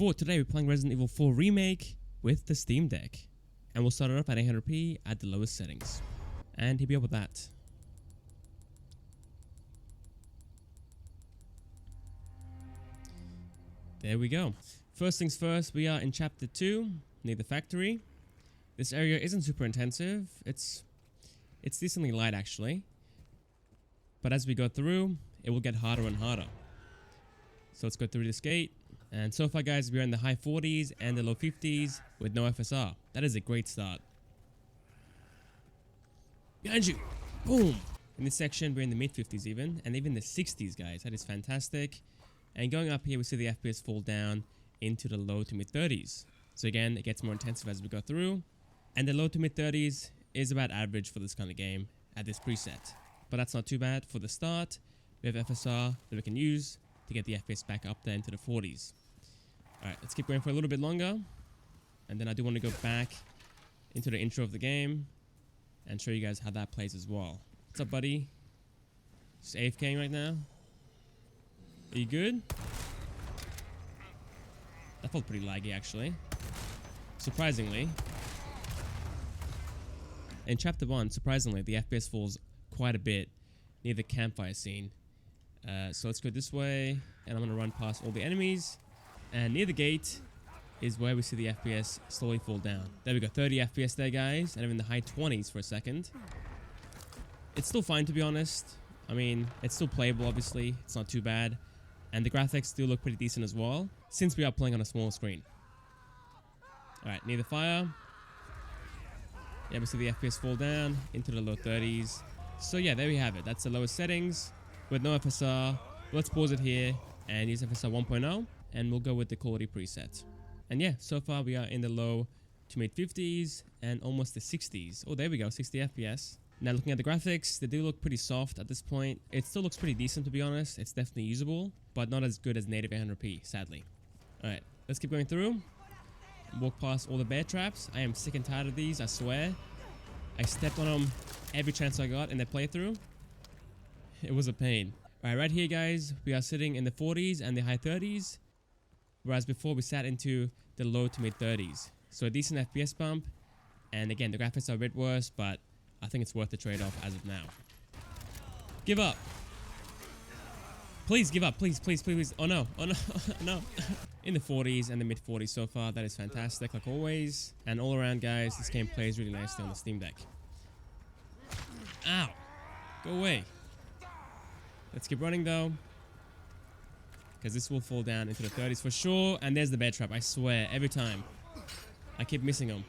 For today, we're playing Resident Evil 4 Remake with the Steam Deck. And we'll start it up at 800p at the lowest settings. And here we are with that. There we go. First things first, we are in Chapter 2, near the factory. This area isn't super intensive. It's decently light actually. But as we go through, it will get harder and harder. So let's go through this gate. And so far guys, we're in the high 40s and the low 50s with no FSR. That is a great start. Behind you! Boom! In this section, we're in the mid 50s even, and even the 60s guys. That is fantastic. And going up here, we see the FPS fall down into the low to mid 30s. So again, it gets more intensive as we go through. And the low to mid 30s is about average for this kind of game at this preset. But that's not too bad. For the start, we have FSR that we can use to get the FPS back up there into the 40s. Alright, let's keep going for a little bit longer. And then I do want to go back into the intro of the game and show you guys how that plays as well. What's up, buddy? Just AFKing right now? Are you good? That felt pretty laggy actually. Surprisingly. In Chapter 1, surprisingly, the FPS falls quite a bit near the campfire scene. So let's go this way, and I'm going to run past all the enemies. And near the gate is where we see the FPS slowly fall down. There we go, 30 FPS there guys, and I'm in the high 20s for a second. It's still fine to be honest. I mean, it's still playable obviously, it's not too bad. And the graphics do look pretty decent as well, since we are playing on a small screen. Alright, near the fire. Yeah, we see the FPS fall down into the low 30s. So yeah, there we have it. That's the lowest settings with no FSR. Let's pause it here and use FSR 1.0, and we'll go with the quality preset. And yeah, so far we are in the low to mid 50s and almost the 60s. Oh, there we go, 60 FPS. Now looking at the graphics, they do look pretty soft at this point. It still looks pretty decent to be honest. It's definitely usable, but not as good as native 800p, sadly. Alright, let's keep going through. Walk past all the bear traps. I am sick and tired of these, I swear. I stepped on them every chance I got in the playthrough. It was a pain. Alright, right here guys, we are sitting in the 40s and the high 30s. Whereas before we sat into the low to mid 30s. So a decent FPS bump. And again, the graphics are a bit worse, but I think it's worth the trade-off as of now. Give up! Please give up, please, please, please. Oh no, oh no, no. In the 40s and the mid 40s so far, that is fantastic like always. And all around guys, this game plays really nicely on the Steam Deck. Ow! Go away. Let's keep running though, because this will fall down into the 30s for sure. And there's the bear trap, I swear, every time. I keep missing them.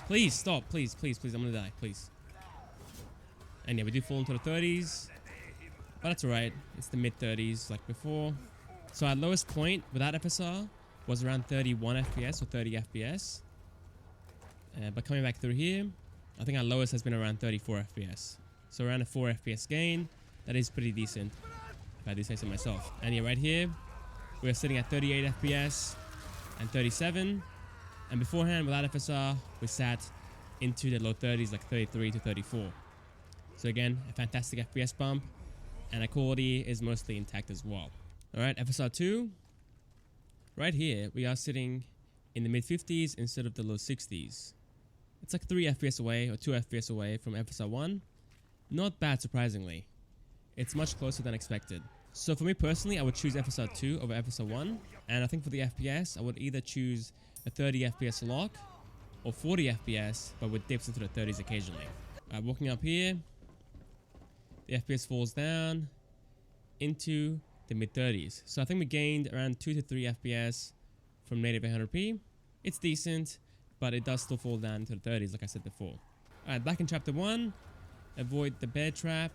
Please stop, please, please, please, I'm gonna die, please. And yeah, we do fall into the 30s, but that's alright. It's the mid 30s like before. So our lowest point without FSR was around 31 FPS or 30 FPS. But coming back through here, I think our lowest has been around 34 FPS. So around a 4 FPS gain. That is pretty decent, if I do say so myself. And yeah, right here, we're sitting at 38 FPS and 37. And beforehand, without FSR, we sat into the low 30s, like 33 to 34. So again, a fantastic FPS bump, and our quality is mostly intact as well. Alright, FSR 2. Right here, we are sitting in the mid 50s instead of the low 60s. It's like 3 FPS away, or 2 FPS away from FSR 1. Not bad, surprisingly. It's much closer than expected. So for me personally, I would choose FSR 2 over FSR 1. And I think for the FPS, I would either choose a 30 FPS lock or 40 FPS, but with dips into the 30s occasionally. Walking up here, the FPS falls down into the mid 30s. So I think we gained around 2 to 3 FPS from native 800p. It's decent, but it does still fall down into the 30s like I said before. Alright, back in Chapter 1, avoid the bear trap.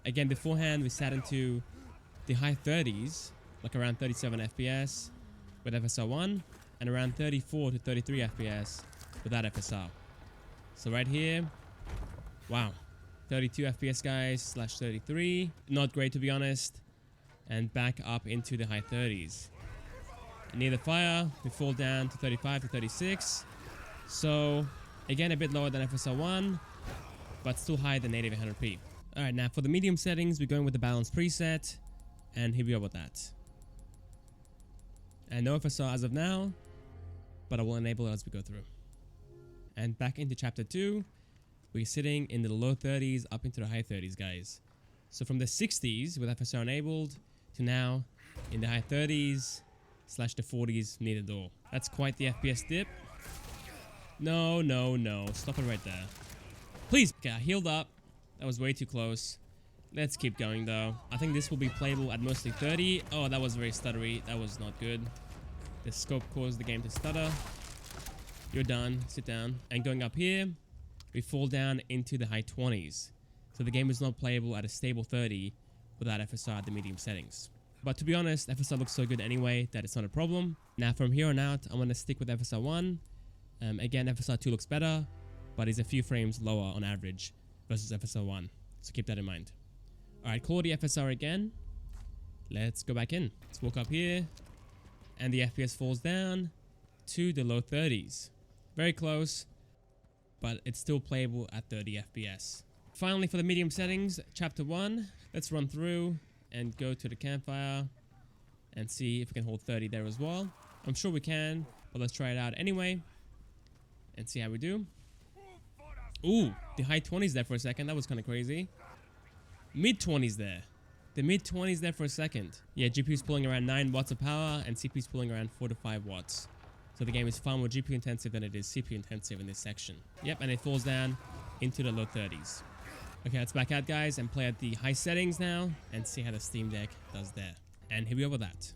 Again, beforehand we sat into the high 30s, like around 37 FPS with FSR 1, and around 34 to 33 FPS without FSR. So right here, wow, 32 FPS guys, slash 33, not great to be honest, and back up into the high 30s. And near the fire, we fall down to 35 to 36, so again a bit lower than FSR 1, but still higher than native 800p. Alright, now for the medium settings, we're going with the balance preset, and here we are with that. And no FSR as of now, but I will enable it as we go through. And back into chapter 2, we're sitting in the low 30s up into the high 30s, guys. So from the 60s with FSR enabled to now in the high 30s / the 40s near the door. That's quite the FPS dip. No, no, no. Stop it right there. Please. Okay, I healed up. That was way too close. Let's keep going though. I think this will be playable at mostly 30. Oh, that was very stuttery. That was not good. The scope caused the game to stutter. You're done. Sit down. And going up here, we fall down into the high 20s. So the game is not playable at a stable 30 without FSR at the medium settings. But to be honest, FSR looks so good anyway that it's not a problem. Now from here on out, I'm going to stick with FSR 1. Again, FSR 2 looks better, but is a few frames lower on average versus FSR 1. So keep that in mind. Alright, quality FSR again. Let's go back in. Let's walk up here. And the FPS falls down to the low 30s. Very close, but it's still playable at 30 FPS. Finally, for the medium settings, chapter 1. Let's run through and go to the campfire and see if we can hold 30 there as well. I'm sure we can, but let's try it out anyway and see how we do. Ooh, the high 20s there for a second. That was kind of crazy. Mid 20s there. The mid 20s there for a second. Yeah, GPU's pulling around 9 watts of power and CPU's pulling around 4 to 5 watts. So the game is far more GPU intensive than it is CPU intensive in this section. Yep, and it falls down into the low 30s. Okay, let's back out, guys, and play at the high settings now and see how the Steam Deck does there. And here we go with that.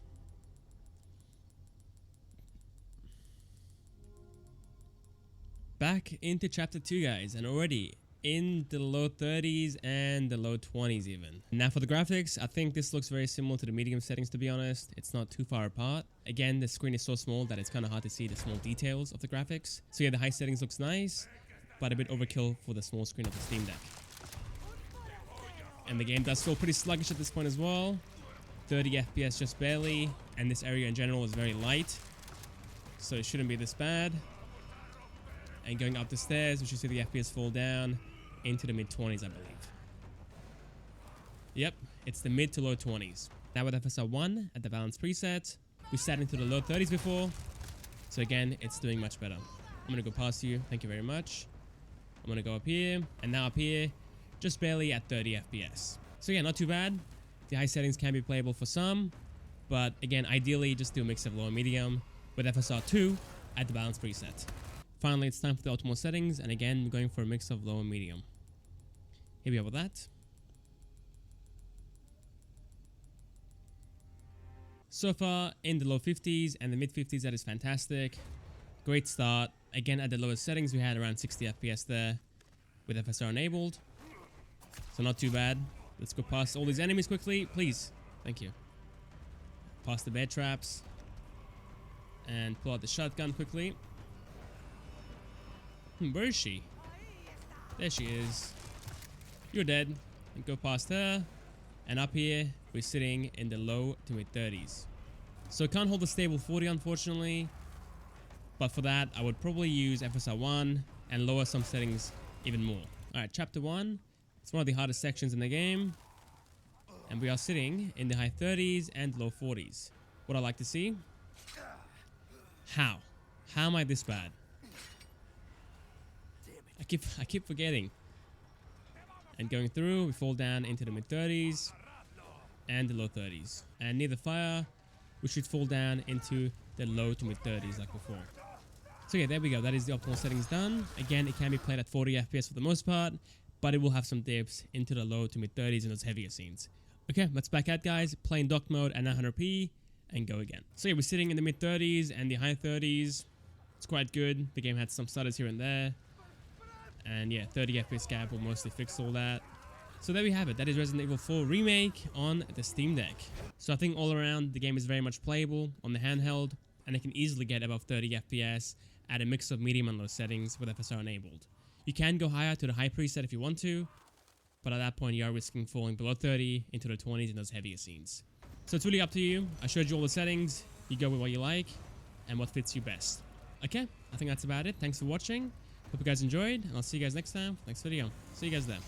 Back into chapter 2, guys, and already in the low 30s and the low 20s even. Now for the graphics, I think this looks very similar to the medium settings, to be honest. It's not too far apart. Again, the screen is so small that it's kind of hard to see the small details of the graphics. So yeah, the high settings looks nice, but a bit overkill for the small screen of the Steam Deck. And the game does feel pretty sluggish at this point as well. 30 FPS just barely, and this area in general is very light, so it shouldn't be this bad. And going up the stairs, we should see the FPS fall down into the mid 20s, I believe. Yep, it's the mid to low 20s. Now with FSR 1 at the balance preset, we sat into the low 30s before, so again, it's doing much better. I'm gonna go past you, thank you very much. I'm gonna go up here, and now up here, just barely at 30 FPS. So yeah, not too bad. The high settings can be playable for some, but again, ideally just do a mix of low and medium with FSR 2 at the balance preset. Finally, it's time for the optimal settings, and again, we're going for a mix of low and medium. Here we are with that. So far, in the low 50s and the mid 50s, that is fantastic. Great start. Again, at the lowest settings, we had around 60 FPS there with FSR enabled. So not too bad. Let's go past all these enemies quickly, please. Thank you. Past the bear traps. And pull out the shotgun quickly. Where is she? There she is. You're dead. And go past her. And up here, we're sitting in the low to mid 30s. So can't hold a stable 40, unfortunately. But for that, I would probably use FSR 1 and lower some settings even more. Alright, chapter 1. It's one of the hardest sections in the game. And we are sitting in the high 30s and low 40s. What I like to see? How? How am I this bad? I keep forgetting. And going through, we fall down into the mid 30s and the low 30s. And near the fire, we should fall down into the low to mid 30s like before. So yeah, there we go. That is the optimal settings done. Again, it can be played at 40 FPS for the most part, but it will have some dips into the low to mid 30s in those heavier scenes. Okay, let's back out, guys. Play in dock mode at 900p and go again. So yeah, we're sitting in the mid 30s and the high 30s. It's quite good. The game had some stutters here and there. And yeah, 30 FPS gap will mostly fix all that. So there we have it. That is Resident Evil 4 Remake on the Steam Deck. So I think all around, the game is very much playable on the handheld, and it can easily get above 30 FPS at a mix of medium and low settings with FSR enabled. You can go higher to the high preset if you want to, but at that point you are risking falling below 30 into the 20s in those heavier scenes. So it's really up to you. I showed you all the settings. You go with what you like and what fits you best. Okay, I think that's about it. Thanks for watching. Hope you guys enjoyed, and I'll see you guys next time. Next video. See you guys there.